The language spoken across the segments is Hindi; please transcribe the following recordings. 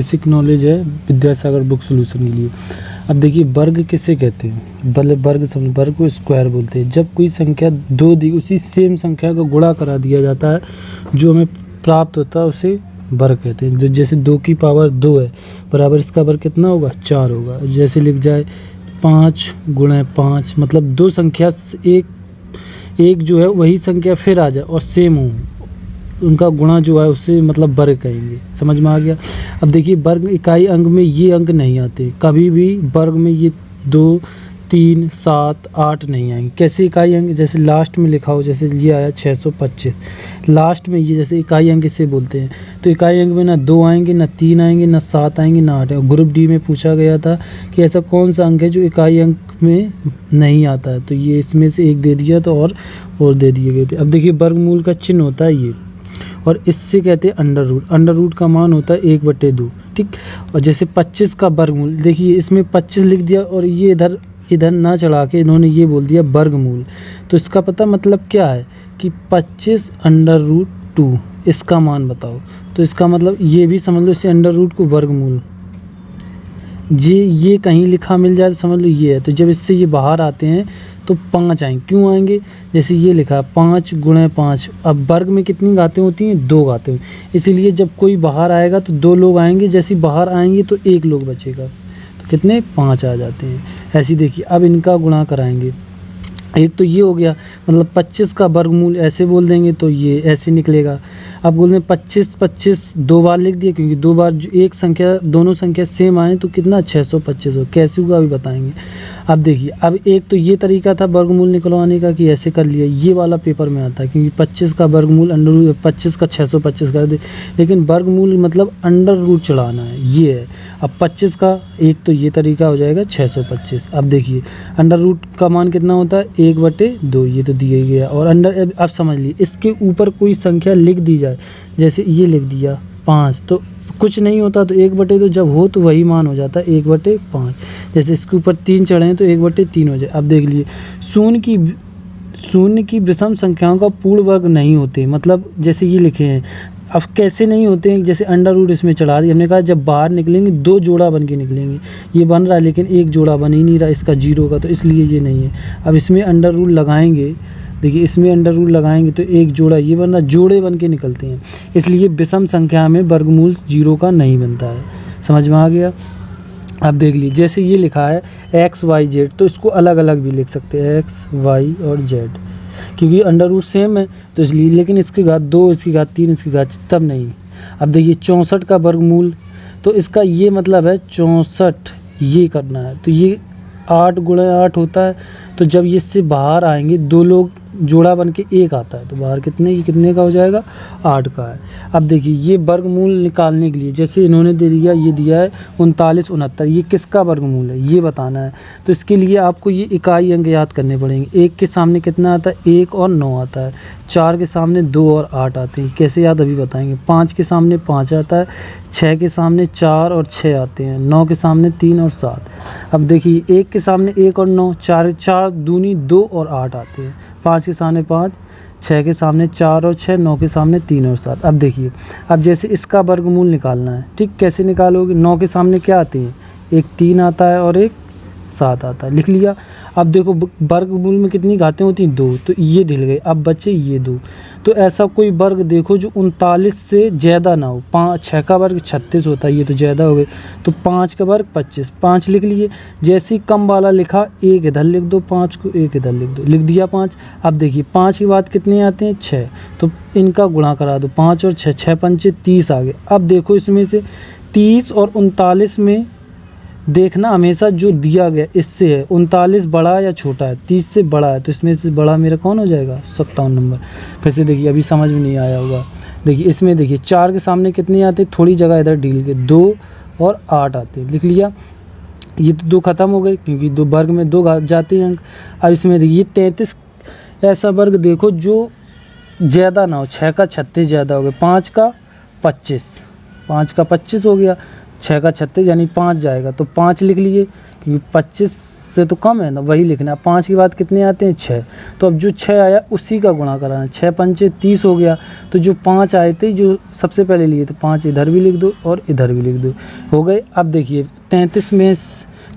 बेसिक नॉलेज है विद्यासागर बुक सॉल्यूशन के लिए। अब देखिए वर्ग किसे कहते हैं, वर्ग को स्क्वायर बोलते हैं। जब कोई संख्या दो दी उसी सेम संख्या का गुणा करा दिया जाता है, जो हमें प्राप्त होता है उसे वर्ग कहते हैं। जैसे 2 की पावर 2 है बराबर इसका वर्ग कितना होगा, 4 होगा। जैसे लिख जाए 5 गुणा 5, मतलब दो संख्या एक जो है वही संख्या फिर आ जाए और सेम हो, उनका गुणा जो है उससे मतलब वर्ग कहेंगे। समझ में आ गया। अब देखिए वर्ग इकाई अंक में ये अंक नहीं आते कभी भी, वर्ग में ये 2, 3, 7, 8 नहीं आएंगे। कैसे इकाई अंक, जैसे लास्ट में लिखा हो, जैसे ये आया 625, लास्ट में ये जैसे इकाई अंक इसे बोलते हैं। तो इकाई अंक में ना 2 आएंगे, ना 3 आएंगे, ना 7 आएंगे, ना 8 आएंगे। ग्रुप डी में पूछा गया था कि ऐसा कौन सा अंक है जो इकाई अंक में नहीं आता है, तो ये इसमें से एक दे दिया तो और दे दिए गए थे। अब देखिए वर्गमूल का चिन्ह होता है ये, और इससे कहते हैं अंडर रूट। अंडर रूट का मान होता है 1/2, ठीक। और जैसे 25 का वर्गमूल, देखिए इसमें 25 लिख दिया और ये इधर ना चढ़ा के इन्होंने ये बोल दिया वर्गमूल। तो इसका पता मतलब क्या है कि 25√2 इसका मान बताओ। तो इसका मतलब ये भी समझ लो, इसे अंडर रूट को वर्गमूल, ये कहीं लिखा मिल जाए तो समझ लो ये है। तो जब इससे ये बाहर आते हैं तो 5 आएंगे। क्यों आएंगे, जैसे ये लिखा 5 गुणा 5। अब वर्ग में कितनी घातें होती हैं, 2 घातें। इसीलिए जब कोई बाहर आएगा तो 2 लोग आएंगे, जैसे बाहर आएंगे तो 1 लोग बचेगा, तो कितने 5 आ जाते हैं। ऐसे देखिए अब इनका गुणा कराएंगे। एक तो ये हो गया, मतलब 25 का वर्गमूल ऐसे बोल देंगे तो ये ऐसे निकलेगा। अब बोल दें 25 2 बार लिख दिया, क्योंकि 2 बार एक संख्या दोनों संख्या सेम आए तो कितना 625 हो। कैसे होगा अभी बताएंगे। अब देखिए, अब एक तो ये तरीका था वर्गमूल निकलवाने का कि ऐसे कर लिया, ये वाला पेपर में आता है, क्योंकि 25 का वर्गमूल अंडर रूट 25 का 625 कर दे, लेकिन वर्गमूल मतलब अंडर रूट चढ़ाना है, ये है। अब 25 का एक तो ये तरीका हो जाएगा 625। अब देखिए अंडर रूट का मान कितना होता है 1/2, ये तो दिया ही गया। और अंडर, अब समझ लीजिए इसके ऊपर कोई संख्या लिख दी जाए, जैसे ये लिख दिया 5, तो कुछ नहीं होता, तो 1/2 जब हो तो वही मान हो जाता है 1/5। जैसे इसके ऊपर 3 चढ़े हैं तो 1/3 हो जाए। अब देख लीजिए शून्य की विषम संख्याओं का पूर्ण वर्ग नहीं होते, मतलब जैसे ये लिखे हैं। अब कैसे नहीं होते हैं, जैसे अंडर रूट इसमें चढ़ा दिया, हमने कहा जब बाहर निकलेंगे 2 जोड़ा बन के निकलेंगे। ये बन रहा है लेकिन एक जोड़ा बन ही नहीं रहा इसका 0 का, तो इसलिए ये नहीं है। अब इसमें अंडर रूट लगाएंगे, देखिए इसमें अंडर रूट लगाएंगे तो एक जोड़ा ये बन रहा, जोड़े बन के निकलते हैं। इसलिए विषम संख्या में वर्गमूल 0 का नहीं बनता है। समझ में आ गया। अब देख लीजिए जैसे ये लिखा है x, y, z, तो इसको अलग अलग भी लिख सकते हैं, x, y और z, क्योंकि अंडर रूट सेम है तो इसलिए। लेकिन इसकी घात 2, इसकी घात 3, इसकी घात तब नहीं। अब देखिए 64 का वर्गमूल, तो इसका ये मतलब है 64 ये करना है, तो ये 8 गुणा 8 होता है। तो जब ये इससे बाहर आएंगे 2 लोग जोड़ा बन के 1 आता है, तो बाहर कितने का हो जाएगा, 8 का है। अब देखिए ये वर्गमूल निकालने के लिए जैसे इन्होंने दे दिया, ये दिया है 39, 69, ये किसका वर्गमूल है ये बताना है। तो इसके लिए आपको ये इकाई अंक याद करने पड़ेंगे। 1 के सामने कितना आता है, 1 और 9 आता है। 4 के सामने 2 और 8 आते हैं, कैसे याद अभी बताएंगे। 5 के सामने 5 आता है, 6 के सामने 4 और 6 आते हैं, 9 के सामने 3 और 7। अब देखिए 1 के सामने 1 और 9, 4 दूनी 2 और 8 आते हैं। 5 के सामने 5, 6 के सामने 4 और 6, 9 के सामने 3 और 7। अब देखिए, अब जैसे इसका वर्गमूल निकालना है, ठीक। कैसे निकालोगे, 9 के सामने क्या आते हैं, एक 3 आता है और एक 7 आता है, लिख लिया। अब देखो वर्गमूल में कितनी घातें होती हैं, 2, तो ये ढिल गए। अब बचे ये 2। तो ऐसा कोई वर्ग देखो जो 39 से ज़्यादा ना हो। 6 का वर्ग 36 होता है, ये तो ज़्यादा हो गए। तो 5 का वर्ग 25, 5 लिख लिए। जैसे ही कम वाला लिखा, 1 इधर लिख दो, 5 को 1 इधर लिख दो, लिख दिया 5। अब देखिए 5 के बाद कितने आते हैं, 6, तो इनका गुणा करा दो, 5 और 6, 6 पंचे 30 आ गए। अब देखो इसमें से 30 और 39 में देखना हमेशा जो दिया गया इससे है, 39 बड़ा या छोटा है, 30 से बड़ा है, तो इसमें से बड़ा मेरा कौन हो जाएगा, 57 नंबर। फिर से देखिए अभी समझ में नहीं आया होगा। देखिए इसमें देखिए 4 के सामने कितने आते हैं, थोड़ी जगह इधर ढील के 2 और 8 आते हैं, लिख लिया। ये तो 2 खत्म हो गए क्योंकि 2 वर्ग में 2 जाते हैं अंक। अब इसमें देखिए 33, ऐसा वर्ग देखो जो ज़्यादा ना हो। 6 का 36 ज़्यादा हो गया, 5 का 25 हो गया, 6 का 36 यानी 5 जाएगा, तो 5 लिख लिए, क्योंकि 25 से तो कम है ना, वही लिखना है। 5 के बाद कितने आते हैं 6, तो अब जो 6 आया उसी का गुणा कराना है। 6 पंचे 30 हो गया, तो जो 5 आए थे जो सबसे पहले लिए थे 5 इधर भी लिख दो और इधर भी लिख दो, हो गए। अब देखिए 33 में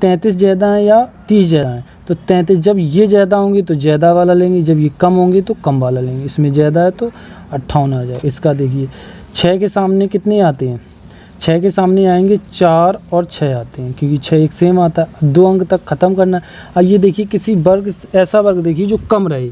33 ज़्यादा है या 30 ज़्यादा है, तो 33 जब ये ज़्यादा होंगे तो ज़्यादा वाला लेंगे, जब ये कम होंगे तो कम वाला लेंगे। इसमें ज़्यादा है तो 58 आ जाए। इसका देखिए 6 के सामने कितने आते हैं, 6 के सामने आएंगे 4 और 6 आते हैं, क्योंकि 6 एक सेम आता है। अब 2 अंक तक ख़त्म करना है। अब ये देखिए किसी वर्ग, ऐसा वर्ग देखिए जो कम रहे,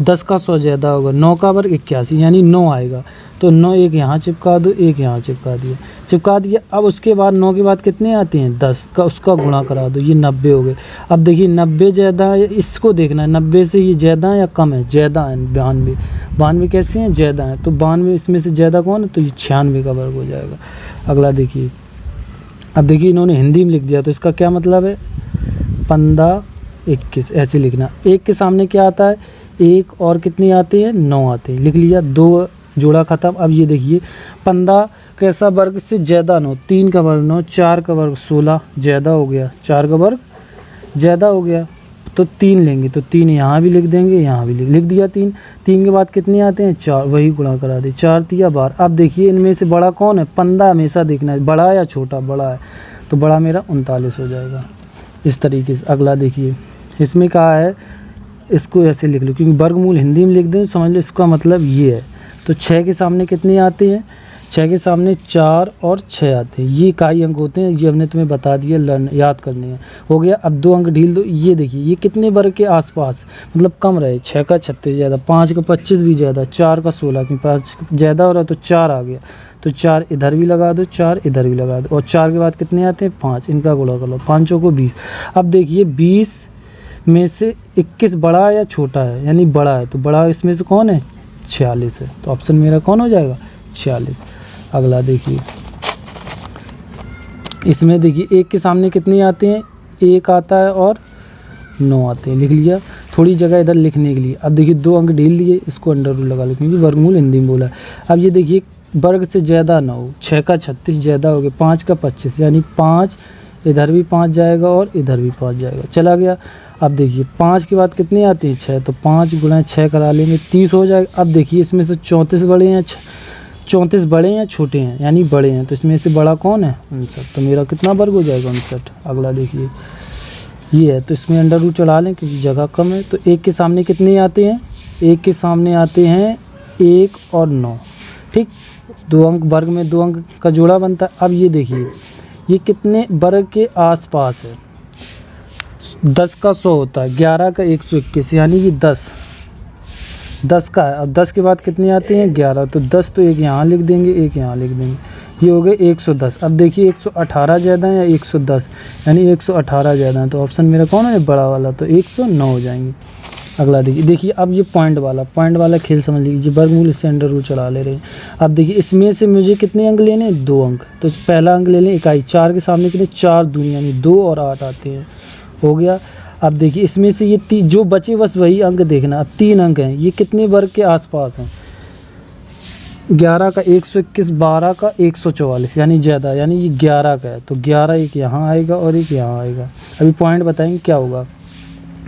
10 का 100 ज़्यादा होगा, 9 का वर्ग 81 यानी 9 आएगा, तो 9 एक यहाँ चिपका दो, एक यहाँ चिपका दिया। अब उसके बाद 9 के बाद कितने आते हैं 10 का, उसका गुणा करा दो, ये 90 हो गए। अब देखिए 90 ज़्यादा है, इसको देखना है 90 से ये ज़्यादा है या कम है, ज़्यादा है। 92 92 कैसे हैं, ज़्यादा है, तो 92 इसमें से ज़्यादा कौन है, तो ये 96 का वर्ग हो जाएगा। अगला देखिए, अब देखिए इन्होंने हिंदी में लिख दिया, तो इसका क्या मतलब है 15 21 ऐसे लिखना। 1 के सामने क्या आता है 1 और कितने आते हैं 9 आते हैं, लिख लिया, 2 जोड़ा ख़त्म। अब ये देखिए 15 कैसा वर्ग से ज़्यादा 9, 3 का वर्ग 9, 4 का वर्ग 16 ज़्यादा हो गया, 4 का वर्ग ज़्यादा हो गया, तो 3 लेंगे, तो 3 यहाँ भी लिख देंगे, यहाँ भी लिख दिया। 3 के बाद कितने आते हैं 4, वही गुणा करा दे, 4 तिया 12। अब देखिए इनमें से बड़ा कौन है, 15 हमेशा देखना है, बड़ा या छोटा, बड़ा है, तो बड़ा मेरा 39 हो जाएगा। इस तरीके से अगला देखिए, इसमें कहा है इसको ऐसे लिख लो, क्योंकि वर्गमूल हिंदी में लिख दें समझ लो इसका मतलब ये है। तो 6 के सामने कितने आते हैं, 6 के सामने 4 और 6 आते हैं, ये इकाई अंक होते हैं, ये हमने तुम्हें बता दिया, याद करने हैं। हो गया। अब 2 अंक ढील दो, ये देखिए ये कितने वर्ग के आसपास, मतलब कम रहे, 6 का 36 ज़्यादा, 5 का 25 भी ज़्यादा, 4 का 16, क्योंकि 5 ज़्यादा हो रहा है तो 4 आ गया, तो 4 इधर भी लगा दो, 4 इधर भी लगा दो, और 4 के बाद कितने आते हैं 5, इनका गुणा कर लो, 5 को 20। अब देखिए 20 में से 21 बड़ा है या छोटा है, यानी बड़ा है, तो बड़ा इसमें से कौन है 46 है, तो ऑप्शन मेरा कौन हो जाएगा 46। अगला देखिए, इसमें देखिए 1 के सामने कितने आते हैं, 1 आता है और 9 आते हैं, लिख लिया, थोड़ी जगह इधर लिखने के लिए। अब देखिए 2 अंक ढील दिए, इसको अंडर रूट लगा लो, क्योंकि वर्गमूल हिंदी में बोला है। अब ये देखिए वर्ग से ज़्यादा 9, 6 का 36 ज़्यादा हो गया, 5 का 25, यानी 5 इधर भी 5 जाएगा और इधर भी 5 जाएगा, चला गया। अब देखिए 5 के बाद कितने आते हैं 6, तो 5 गुणा 6 करा लेंगे, 30 हो जाएगा। अब देखिए इसमें से 34 बड़े हैं, 34 बड़े हैं छोटे हैं, यानी बड़े हैं, तो इसमें से बड़ा कौन है 59, तो मेरा कितना वर्ग हो जाएगा 59। अगला देखिए ये है, तो इसमें अंडर रूट चढ़ा लें क्योंकि जगह कम है। तो 1 के सामने कितने आते हैं, 1 के सामने आते हैं 1 और 9, ठीक, 2 अंक वर्ग में 2 अंक का जोड़ा बनता है। अब ये देखिए ये कितने वर्ग के आसपास है, 10 का 100 होता है, 11 का 121, यानी ये 10 का है। अब 10 के बाद कितने आते हैं 11, तो 10 तो एक यहाँ लिख देंगे, एक यहाँ लिख देंगे, ये हो गए 110। अब देखिए 118 ज़्यादा है या 110, यानी 118 ज़्यादा है, तो ऑप्शन मेरा कौन है बड़ा वाला, तो 109 हो जाएंगे। अगला देखिए अब ये पॉइंट वाला खेल समझ लीजिए, वर्गमूल इससे अंडर रूट चढ़ा ले रहे हैं। अब देखिए इसमें से मुझे कितने अंक लेने हैं 2 अंक, तो पहला अंक ले लें इकाई, 4 के सामने कितने 4 दूनी यानी 2 और 8 आते हैं, हो गया। अब देखिए इसमें से ये जो बचे बस वही अंक देखना। अब 3 अंक हैं, ये कितने वर्ग के आसपास हैं, 11 का 121, 12 का 144, यानी ज़्यादा, यानी ये 11 का है, तो 11 एक यहाँ आएगा और एक यहाँ आएगा। अभी पॉइंट बताएंगे क्या होगा।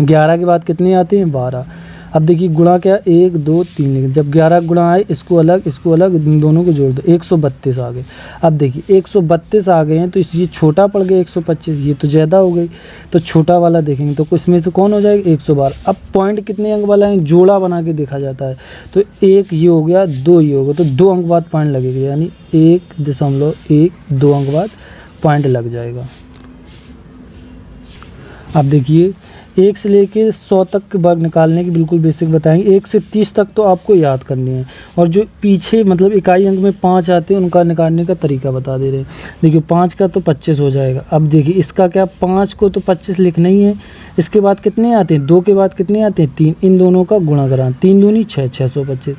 11 के बाद कितने आते हैं 12। अब देखिए गुणा क्या 1 2 3 लिखें, जब 11 गुणा आए इसको अलग इन दोनों को जोड़ दो, 132 आ गए। अब देखिए 132 आ गए हैं, तो ये छोटा पड़ गया 125, ये तो ज़्यादा हो गई, तो छोटा वाला देखेंगे तो इसमें से कौन हो जाएगा 112। अब पॉइंट कितने अंक वाला है, जोड़ा बना के देखा जाता है, तो 1 ये हो गया, 2 ये हो गया, तो 2 अंक बाद पॉइंट लगेगा, यानी 1.1 2 अंक बाद पॉइंट लग जाएगा। अब देखिए 1 से लेके 100 तक के वर्ग निकालने की बिल्कुल बेसिक बताएंगे। 1 से 30 तक तो आपको याद करनी है, और जो पीछे मतलब इकाई अंक में 5 आते हैं उनका निकालने का तरीका बता दे रहे हैं। देखिए 5 का तो 25 हो जाएगा। अब देखिए इसका क्या, 5 को तो 25 लिखना ही है, इसके बाद कितने आते हैं 2 के बाद कितने आते हैं 3, इन दोनों का गुणा कराना, 3 दूनी 6, 625,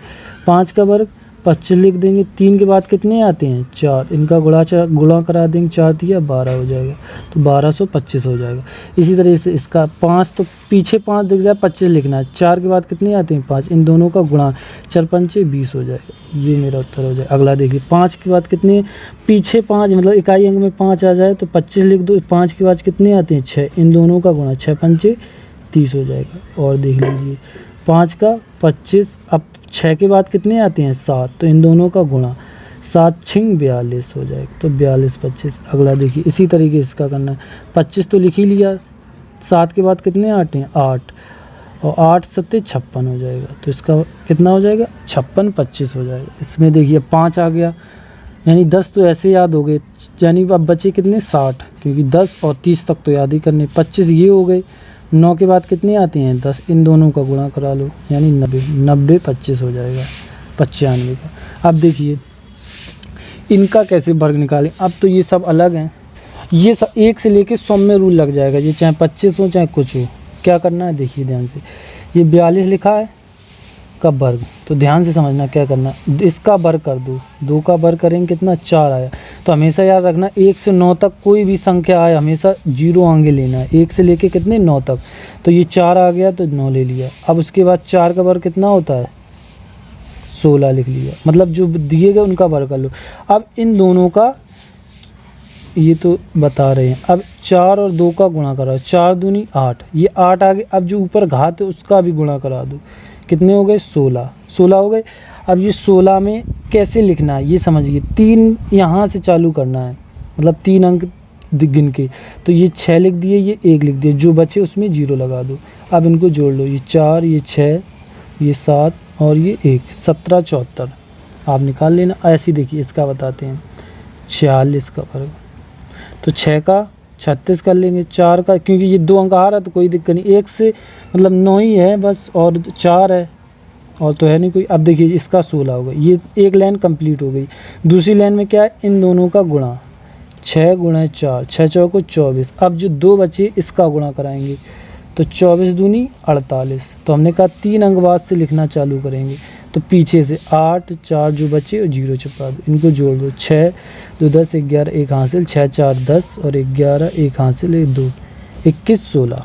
5 का वर्ग 25 लिख देंगे। 3 के बाद कितने आते हैं 4, इनका गुणा करा देंगे, 4 दिया 12 हो जाएगा, तो 1225 हो जाएगा। इसी तरह से इसका 5 तो पीछे 5 दिख जाए 25 लिखना है। 4 के बाद कितने आते हैं 5, इन दोनों का गुणा 4 पंचे 20 हो जाएगा। ये मेरा उत्तर हो जाए। अगला देखिए 5 के बाद कितने, पीछे 5 मतलब इकाई अंक में 5 आ जाए तो 25 लिख दो। 5 के बाद कितने आते हैं 6, इन दोनों का गुणा 6 पंचे 30 हो जाएगा। और देख लीजिए 5 का 25, अब 6 के बाद कितने आते हैं 7, तो इन दोनों का गुणा 7 छिंग 42 हो जाएगा, तो 42 25। अगला देखिए इसी तरीके से इसका करना है। 25 तो लिख ही लिया, 7 के बाद कितने आते हैं 8, और 8 सत्ते 56 हो जाएगा, तो इसका कितना हो जाएगा 56 25 हो जाएगा। इसमें देखिए 5 आ गया, यानी 10 तो ऐसे याद हो गए, यानी अब बचे कितने 60, क्योंकि 10 और 30 तक तो याद ही करने। 25 ये हो गए। 9 के बाद कितने आते हैं 10, इन दोनों का गुणा करा लो, यानी 90 25 हो जाएगा 95 का। अब देखिए इनका कैसे वर्ग निकालें। अब तो ये सब अलग हैं, ये सब 1 से लेके 100 में रूल लग जाएगा, ये चाहे 25 हो चाहे कुछ हो। क्या करना है देखिए ध्यान से, ये 42 लिखा है का वर्ग, तो ध्यान से समझना क्या करना, इसका वर्ग कर दो, 2 का वर्ग करेंगे कितना 4 आया। तो हमेशा याद रखना 1 से 9 तक कोई भी संख्या आए हमेशा 0 आगे लेना है, 1 से लेके कितने 9 तक। तो ये 4 आ गया तो 9 ले लिया। अब उसके बाद 4 का वर्ग कितना होता है 16 लिख लिया, मतलब जो दिए गए उनका वर्ग कर लो। अब इन दोनों का ये तो बता रहे हैं, अब 4 और 2 का गुणा करा, 4 दूनी 8, ये 8 आ गए। अब जो ऊपर घात है उसका भी गुणा करा दो, कितने हो गए 16 हो गए। अब ये 16 में कैसे लिखना है ये समझिए, 3 यहाँ से चालू करना है, मतलब 3 अंक गिन के, तो ये 6 लिख दिए, ये 1 लिख दिए, जो बचे उसमें 0 लगा दो। अब इनको जोड़ लो, ये 4 ये 6 ये 7 और ये 1, 17 74 आप निकाल लेना। ऐसे देखिए इसका बताते हैं 46 का वर्ग, तो 6 का 36 कर लेंगे, 4 का क्योंकि ये 2 अंक आ रहा है तो कोई दिक्कत नहीं, 1 से मतलब 9 ही है बस, और 4 है और तो है नहीं कोई। अब देखिए इसका 16 होगा, ये एक लाइन कंप्लीट हो गई। दूसरी लाइन में क्या है, इन दोनों का गुणा 6 गुणा 4, 6 चौको 24। अब जो 2 बचे इसका गुणा कराएंगे, तो 24 दूनी 48। तो हमने कहा 3 अंक बाद से लिखना चालू करेंगे, तो पीछे से 8 4 जो बचे और 0 छुपा दो, इनको जोड़ दो, 6 2 10 11 1 हासिल, 6 4 10 और 11 1 हासिल 1 2 21 16।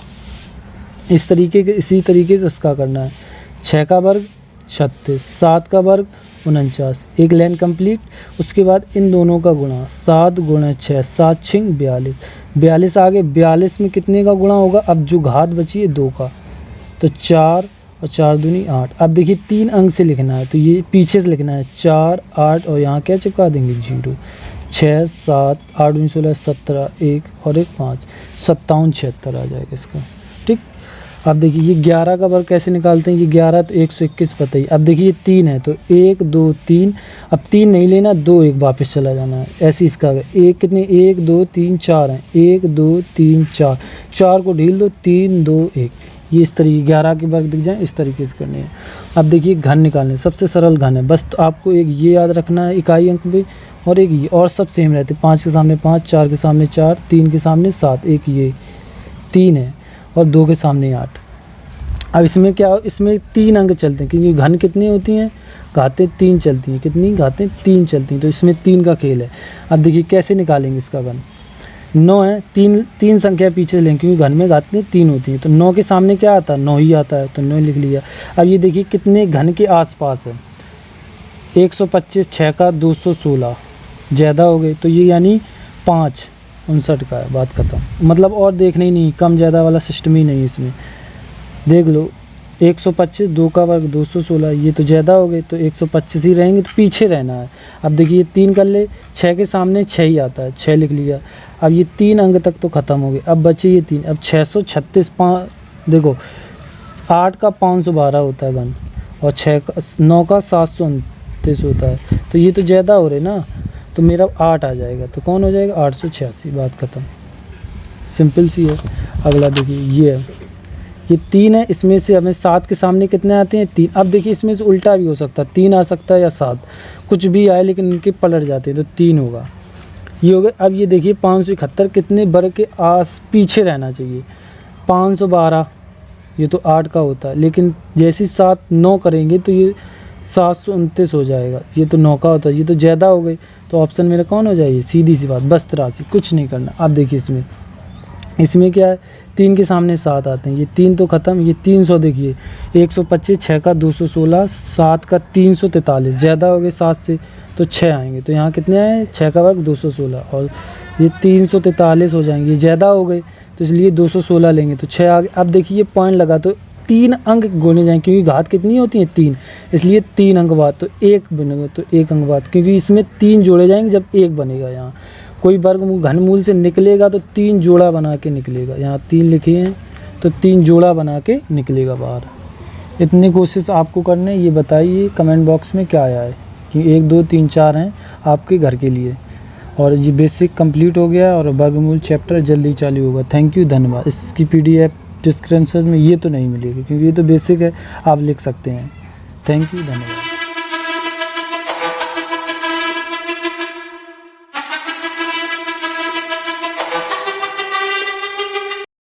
इस तरीके के इसी तरीके से इसका करना है। 6 का वर्ग 36, 7 का वर्ग 49, एक लाइन कंप्लीट। उसके बाद इन दोनों का गुणा 7 गुणा 6, 7 छिंग 42, 42 आगे 42 में कितने का गुणा होगा, अब जो घात बची है 2 का, तो 4 और 4 दूनी 8। अब देखिए 3 अंक से लिखना है, तो ये पीछे से लिखना है 4 8 और यहाँ क्या चिपका देंगे 0, 6 7 8 दूनी 16 17 1 और 1 5 57 76 आ जाएगा इसका। ठीक, अब देखिए ये 11 का वर्ग कैसे निकालते हैं, ये 11 तो 121 पता ही। अब देखिए 3 है तो 1 2 3, अब 3 नहीं लेना, 2 1 वापस चला जाना है। ऐसे इसका 1 कितने 1 2 3 4 हैं, 1 2 3 4, 4 को ढील दो 3 2 1, ये इस तरीके 11 के वर्ग दिख जाए इस तरीके से करने हैं। अब देखिए घन निकालने, सबसे सरल घन है, बस तो आपको एक ये याद रखना है इकाई अंक में, और एक ये, और सब सेम रहते, 5 के सामने 5, 4 के सामने 4, 3 के सामने 7, एक ये 3 है और 2 के सामने 8। अब इसमें क्या, इसमें 3 अंक चलते हैं क्योंकि घन कितनी होती हैं, घातें 3 चलती हैं, कितनी घातें 3 चलती हैं, तो इसमें 3 का खेल है। अब देखिए कैसे निकालेंगे इसका घन, 9 है, 3 संख्या पीछे लेंगे क्योंकि घन में घातें 3 होती हैं, तो 9 के सामने क्या आता है 9 ही आता है, तो 9 लिख लिया। अब ये देखिए कितने घन के आसपास है, 125, 6 का 216 ज़्यादा हो गए, तो ये यानी 5 59 का है, बात खत्म। मतलब और देखना ही नहीं, कम ज़्यादा वाला सिस्टम ही नहीं इसमें। देख लो 125, 2 का वर्ग 216, ये तो ज़्यादा हो गए, तो 125 ही रहेंगे, तो पीछे रहना है। अब देखिए 3 कर ले, 6 के सामने 6 ही आता है, 6 लिख लिया। अब ये 3 अंक तक तो ख़त्म हो गए, अब बचे ये 3। अब 636 देखो 8 का 512 होता है घन, और 9 का 729 होता है, तो ये तो ज़्यादा हो रहे ना, तो मेरा 8 आ जाएगा, तो कौन हो जाएगा 886, बात ख़त्म, सिंपल सी है। अगला देखिए ये 3 है, इसमें से हमें 7 के सामने कितने आते हैं 3। अब देखिए इसमें से उल्टा भी हो सकता है, 3 आ सकता है या 7, कुछ भी आए लेकिन इनके पलट जाते हैं, तो 3 होगा, ये हो गया। अब ये देखिए 571 कितने वर्ग के आस पीछे रहना चाहिए, 512, ये तो 8 का होता है, लेकिन जैसे 7 9 करेंगे तो ये 729 हो जाएगा। ये तो 9 का होता है, ये तो ज़्यादा हो गई, तो ऑप्शन मेरा कौन हो जाएगी? सीधी सी बात, बस 83, कुछ नहीं करना। अब देखिए इसमें क्या है, 3 के सामने 7 आते हैं, ये 3 तो ख़त्म, ये 300 देखिए 125, 6 का 216, 7 का 343, ज़्यादा हो गए 7 से तो 6 आएंगे, तो यहाँ कितने आए? 6 का वर्ग 216 और ये 343 हो जाएंगे, ये ज़्यादा हो गए तो इसलिए 216 लेंगे तो 6 आ गए। अब देखिए ये पॉइंट लगा तो 3 अंक गोने जाएंगे, क्योंकि घात कितनी होती है? 3, इसलिए 3 अंक बाद तो 1 बनेगा, तो 1 अंक बाद, क्योंकि इसमें 3 जोड़े जाएंगे जब 1 बनेगा। यहाँ कोई वर्गमूल घनमूल से निकलेगा तो 3 जोड़ा बना के निकलेगा, यहाँ 3 लिखे हैं तो 3 जोड़ा बना के निकलेगा बाहर। इतनी कोशिश आपको करने, ये बताइए कमेंट बॉक्स में क्या आया है कि 1 2 3 4 हैं आपके घर के लिए। और ये बेसिक कंप्लीट हो गया और वर्गमूल चैप्टर जल्दी चालू होगा। थैंक यू, धन्यवाद। इसकी PDF डिस्क्रिप्शन में ये तो नहीं मिलेगी क्योंकि ये तो बेसिक है, आप लिख सकते हैं। थैंक यू, धन्यवाद।